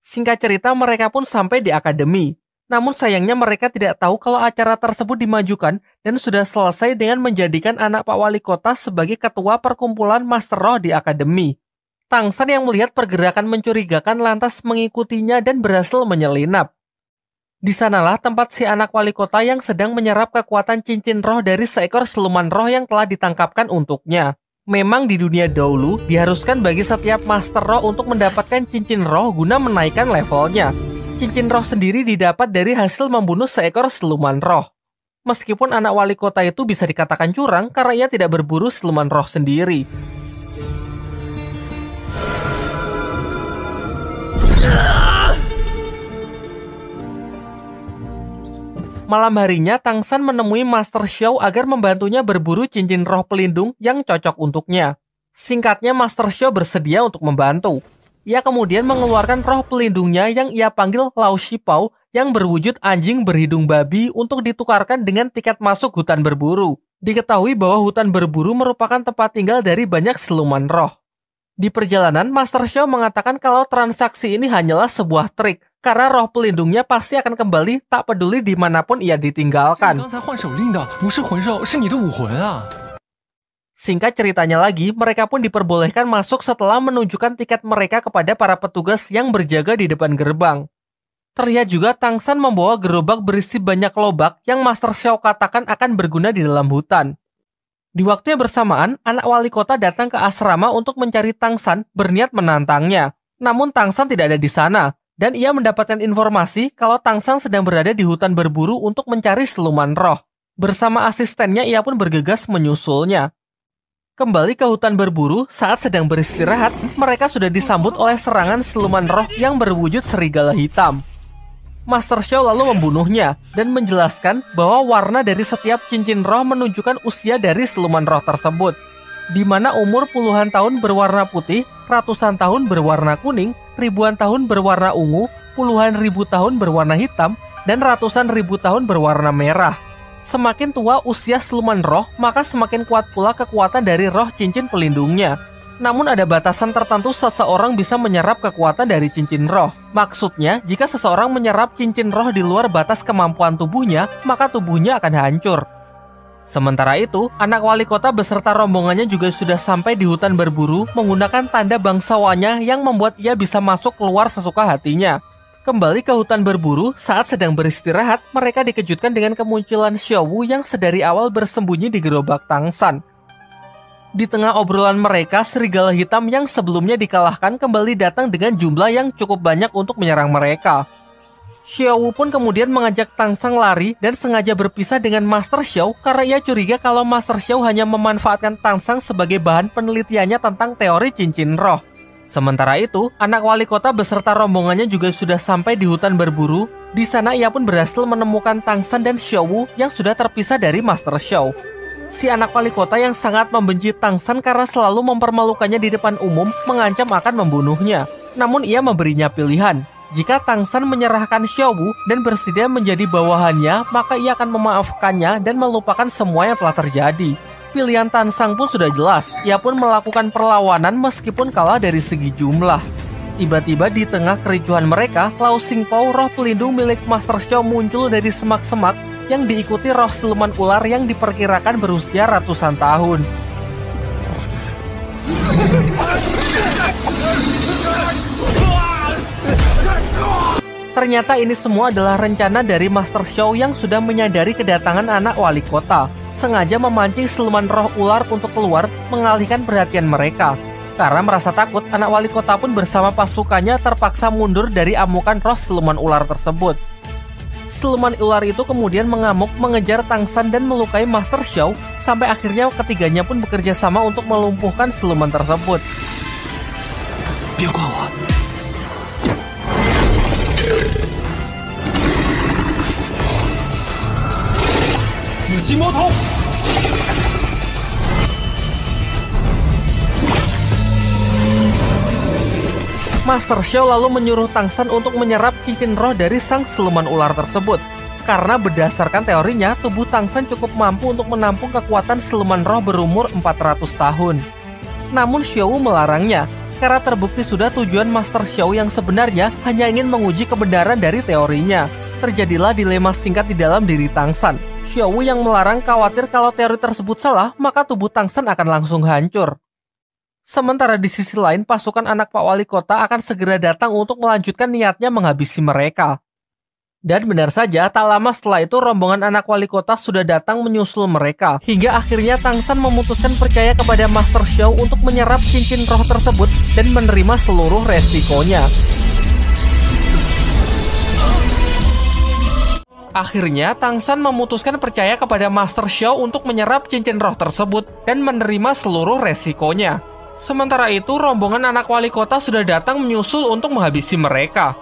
Singkat cerita, mereka pun sampai di akademi. Namun sayangnya mereka tidak tahu kalau acara tersebut dimajukan dan sudah selesai dengan menjadikan anak Pak Wali Kota sebagai ketua perkumpulan Master Roh di akademi. Tangsan yang melihat pergerakan mencurigakan lantas mengikutinya dan berhasil menyelinap. Di sanalah tempat si anak wali kota yang sedang menyerap kekuatan cincin roh dari seekor siluman roh yang telah ditangkapkan untuknya. Memang di dunia dahulu diharuskan bagi setiap master roh untuk mendapatkan cincin roh guna menaikkan levelnya. Cincin roh sendiri didapat dari hasil membunuh seekor siluman roh. Meskipun anak wali kota itu bisa dikatakan curang karena ia tidak berburu siluman roh sendiri. Malam harinya, Tangsan menemui Master Xiao agar membantunya berburu cincin roh pelindung yang cocok untuknya. Singkatnya, Master Xiao bersedia untuk membantu. Ia kemudian mengeluarkan roh pelindungnya yang ia panggil Lao Shipao yang berwujud anjing berhidung babi untuk ditukarkan dengan tiket masuk hutan berburu. Diketahui bahwa hutan berburu merupakan tempat tinggal dari banyak siluman roh. Di perjalanan, Master Xiao mengatakan kalau transaksi ini hanyalah sebuah trik, karena roh pelindungnya pasti akan kembali tak peduli dimanapun ia ditinggalkan. Singkat ceritanya lagi, mereka pun diperbolehkan masuk setelah menunjukkan tiket mereka kepada para petugas yang berjaga di depan gerbang. Terlihat juga Tangsan membawa gerobak berisi banyak lobak yang Master Xiao katakan akan berguna di dalam hutan. Di waktu yang bersamaan, anak wali kota datang ke asrama untuk mencari Tangsan berniat menantangnya. Namun Tangsan tidak ada di sana, dan ia mendapatkan informasi kalau Tangsan sedang berada di hutan berburu untuk mencari siluman roh. Bersama asistennya, ia pun bergegas menyusulnya. Kembali ke hutan berburu, saat sedang beristirahat, mereka sudah disambut oleh serangan siluman roh yang berwujud serigala hitam. Master Xiao lalu membunuhnya dan menjelaskan bahwa warna dari setiap cincin roh menunjukkan usia dari siluman roh tersebut, di mana umur puluhan tahun berwarna putih, ratusan tahun berwarna kuning, ribuan tahun berwarna ungu, puluhan ribu tahun berwarna hitam, dan ratusan ribu tahun berwarna merah. Semakin tua usia siluman roh, maka semakin kuat pula kekuatan dari roh cincin pelindungnya. Namun ada batasan tertentu seseorang bisa menyerap kekuatan dari cincin roh. Maksudnya, jika seseorang menyerap cincin roh di luar batas kemampuan tubuhnya, maka tubuhnya akan hancur. Sementara itu, anak wali kota beserta rombongannya juga sudah sampai di hutan berburu menggunakan tanda bangsawannya yang membuat ia bisa masuk keluar sesuka hatinya. Kembali ke hutan berburu, saat sedang beristirahat, mereka dikejutkan dengan kemunculan Xiao Wu yang sedari awal bersembunyi di gerobak Tangsan. Di tengah obrolan mereka, serigala hitam yang sebelumnya dikalahkan kembali datang dengan jumlah yang cukup banyak untuk menyerang mereka. Xiao Wu pun kemudian mengajak Tangsan lari dan sengaja berpisah dengan Master Xiao karena ia curiga kalau Master Xiao hanya memanfaatkan Tangsan sebagai bahan penelitiannya tentang teori cincin roh. Sementara itu, anak wali kota beserta rombongannya juga sudah sampai di hutan berburu. Di sana ia pun berhasil menemukan Tangsan dan Xiao Wu yang sudah terpisah dari Master Xiao. Si anak wali kota yang sangat membenci Tangsan karena selalu mempermalukannya di depan umum mengancam akan membunuhnya. Namun ia memberinya pilihan. Jika Tangsan menyerahkan Xiao Wu dan bersedia menjadi bawahannya, maka ia akan memaafkannya dan melupakan semua yang telah terjadi. Pilihan Tangsan pun sudah jelas. Ia pun melakukan perlawanan meskipun kalah dari segi jumlah. Tiba-tiba di tengah kericuhan mereka, Lao Xingpao, roh pelindung milik Master Xiao, muncul dari semak-semak yang diikuti roh siluman ular yang diperkirakan berusia ratusan tahun. Ternyata ini semua adalah rencana dari Master Xiao yang sudah menyadari kedatangan anak wali kota, sengaja memancing siluman roh ular untuk keluar mengalihkan perhatian mereka. Karena merasa takut, anak wali kota pun bersama pasukannya terpaksa mundur dari amukan roh siluman ular tersebut. Siluman ular itu kemudian mengamuk, mengejar Tangsan dan melukai Master Xiao, sampai akhirnya ketiganya pun bekerja sama untuk melumpuhkan siluman tersebut. Master Xiao lalu menyuruh Tangsan untuk menyerap cincin roh dari sang siluman ular tersebut. Karena berdasarkan teorinya, tubuh Tangsan cukup mampu untuk menampung kekuatan siluman roh berumur 400 tahun. Namun Xiao Wu melarangnya, karena terbukti sudah tujuan Master Xiao yang sebenarnya hanya ingin menguji kebenaran dari teorinya. Terjadilah dilema singkat di dalam diri Tang San. Xiao yang melarang khawatir kalau teori tersebut salah, maka tubuh Tang San akan langsung hancur. Sementara di sisi lain, pasukan anak Pak Wali Kota akan segera datang untuk melanjutkan niatnya menghabisi mereka. Dan benar saja, tak lama setelah itu rombongan anak wali kota sudah datang menyusul mereka. Hingga akhirnya Tang San memutuskan percaya kepada Master Xiao untuk menyerap cincin roh tersebut dan menerima seluruh resikonya. Akhirnya, Tang San memutuskan percaya kepada Master Xiao untuk menyerap cincin roh tersebut dan menerima seluruh resikonya. Sementara itu, rombongan anak wali kota sudah datang menyusul untuk menghabisi mereka.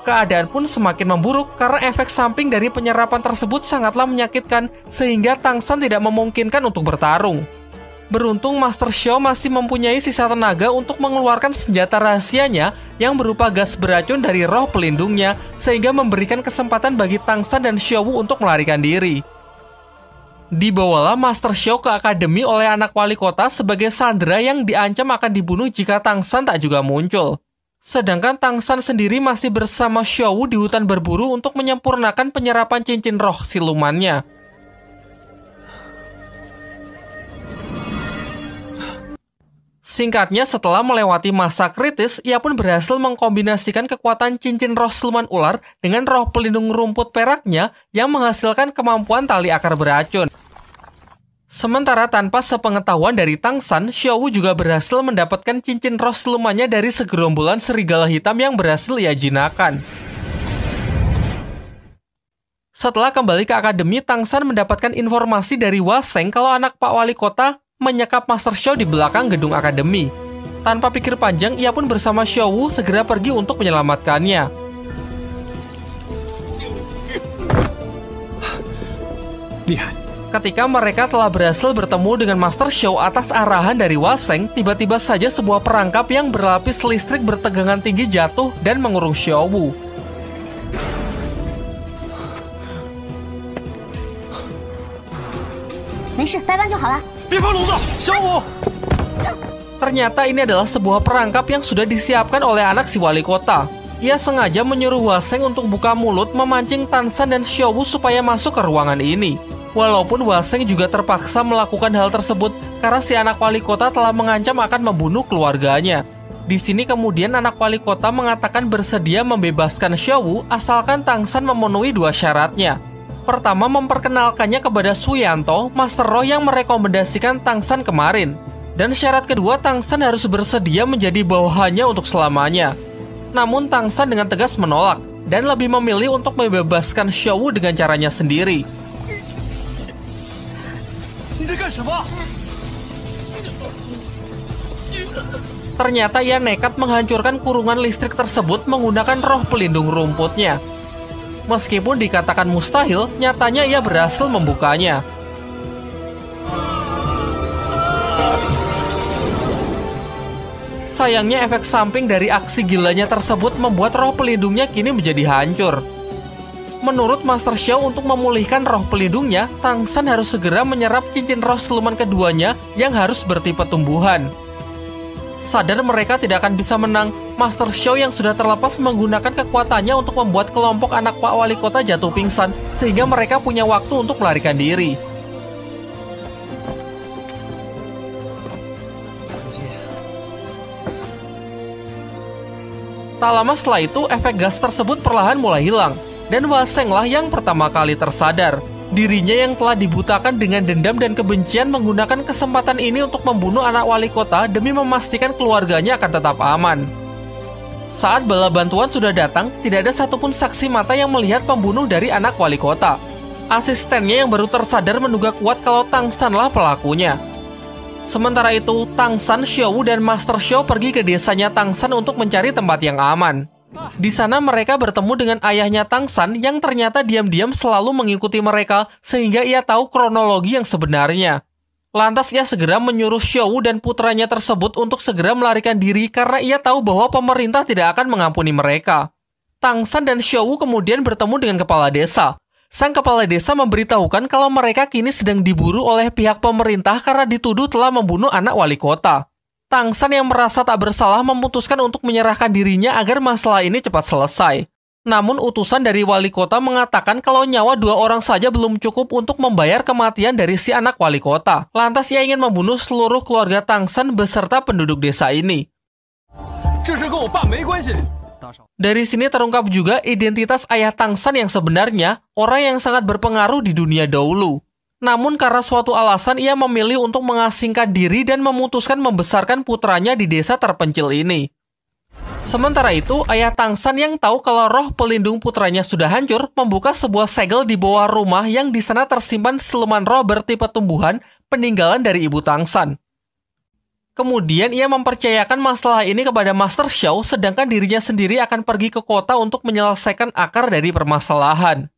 Keadaan pun semakin memburuk karena efek samping dari penyerapan tersebut sangatlah menyakitkan sehingga Tang San tidak memungkinkan untuk bertarung. Beruntung Master Xiao masih mempunyai sisa tenaga untuk mengeluarkan senjata rahasianya yang berupa gas beracun dari roh pelindungnya sehingga memberikan kesempatan bagi Tang San dan Xiao untuk melarikan diri. Dibawalah Master Xiao ke akademi oleh anak wali kota sebagai sandera yang diancam akan dibunuh jika Tang San tak juga muncul. Sedangkan Tang San sendiri masih bersama Xiao di hutan berburu untuk menyempurnakan penyerapan cincin roh silumannya. Singkatnya, setelah melewati masa kritis, ia pun berhasil mengkombinasikan kekuatan cincin roh siluman ular dengan roh pelindung rumput peraknya yang menghasilkan kemampuan tali akar beracun. Sementara tanpa sepengetahuan dari Tang San, Xiao juga berhasil mendapatkan cincin roh silumannya dari segerombolan serigala hitam yang berhasil ia jinakkan. Setelah kembali ke akademi, Tang San mendapatkan informasi dari Hua Sheng kalau anak Pak Wali Kota menyekap Master Xiao di belakang gedung akademi. Tanpa pikir panjang, ia pun bersama Xiao segera pergi untuk menyelamatkannya. Lihat. Ketika mereka telah berhasil bertemu dengan Master Xiao atas arahan dari Hua Sheng, tiba-tiba saja sebuah perangkap yang berlapis listrik bertegangan tinggi jatuh dan mengurung Xiao. Ternyata ini adalah sebuah perangkap yang sudah disiapkan oleh anak si wali kota. Ia sengaja menyuruh Hua Sheng untuk buka mulut memancing Tang San dan Xiao supaya masuk ke ruangan ini. Walaupun Hua Sheng juga terpaksa melakukan hal tersebut karena si anak wali kota telah mengancam akan membunuh keluarganya. Di sini kemudian anak wali kota mengatakan bersedia membebaskan Xiao asalkan Tang San memenuhi dua syaratnya. Pertama, memperkenalkannya kepada Suyanto, Master Roh yang merekomendasikan Tang San kemarin. Dan syarat kedua, Tang San harus bersedia menjadi bawahannya untuk selamanya. Namun Tang San dengan tegas menolak dan lebih memilih untuk membebaskan Xiao dengan caranya sendiri. Ternyata ia nekat menghancurkan kurungan listrik tersebut menggunakan roh pelindung rumputnya. Meskipun dikatakan mustahil, nyatanya ia berhasil membukanya. Sayangnya efek samping dari aksi gilanya tersebut membuat roh pelindungnya kini menjadi hancur. Menurut Master Xiao, untuk memulihkan roh pelindungnya, Tang San harus segera menyerap cincin roh siluman keduanya yang harus bertipe tumbuhan. Sadar mereka tidak akan bisa menang, Master Xiao yang sudah terlepas menggunakan kekuatannya untuk membuat kelompok anak Pak Wali Kota jatuh pingsan, sehingga mereka punya waktu untuk melarikan diri. Tak lama setelah itu, efek gas tersebut perlahan mulai hilang. Dan Hua Sheng lah yang pertama kali tersadar. Dirinya yang telah dibutakan dengan dendam dan kebencian menggunakan kesempatan ini untuk membunuh anak wali kota demi memastikan keluarganya akan tetap aman. Saat bala bantuan sudah datang, tidak ada satupun saksi mata yang melihat pembunuh dari anak wali kota. Asistennya yang baru tersadar menduga kuat kalau Tang San lah pelakunya. Sementara itu, Tang San, Xiao, dan Master Xiao pergi ke desanya Tang San untuk mencari tempat yang aman. Di sana mereka bertemu dengan ayahnya Tang San yang ternyata diam-diam selalu mengikuti mereka sehingga ia tahu kronologi yang sebenarnya. Lantas ia segera menyuruh Xiao dan putranya tersebut untuk segera melarikan diri karena ia tahu bahwa pemerintah tidak akan mengampuni mereka. Tang San dan Xiao kemudian bertemu dengan kepala desa. Sang kepala desa memberitahukan kalau mereka kini sedang diburu oleh pihak pemerintah karena dituduh telah membunuh anak wali kota. Tang San yang merasa tak bersalah memutuskan untuk menyerahkan dirinya agar masalah ini cepat selesai. Namun utusan dari wali kota mengatakan kalau nyawa 2 orang saja belum cukup untuk membayar kematian dari si anak wali kota. Lantas ia ingin membunuh seluruh keluarga Tang San beserta penduduk desa ini. Dari sini terungkap juga identitas ayah Tang San yang sebenarnya, orang yang sangat berpengaruh di dunia dahulu. Namun karena suatu alasan ia memilih untuk mengasingkan diri dan memutuskan membesarkan putranya di desa terpencil ini. Sementara itu, ayah Tang San yang tahu kalau roh pelindung putranya sudah hancur, membuka sebuah segel di bawah rumah yang di sana tersimpan siluman roh bertipe tumbuhan peninggalan dari ibu Tang San. Kemudian ia mempercayakan masalah ini kepada Master Xiao, sedangkan dirinya sendiri akan pergi ke kota untuk menyelesaikan akar dari permasalahan.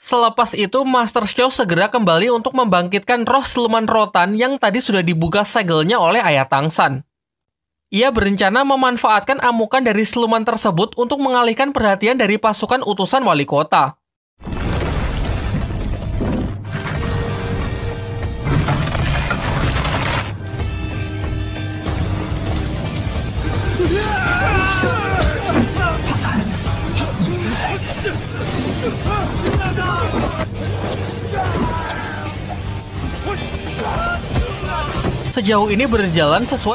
Selepas itu, Master Xiao segera kembali untuk membangkitkan roh siluman rotan yang tadi sudah dibuka segelnya oleh ayah Tang San. Ia berencana memanfaatkan amukan dari siluman tersebut untuk mengalihkan perhatian dari pasukan utusan wali kota. Sejauh ini berjalan sesuai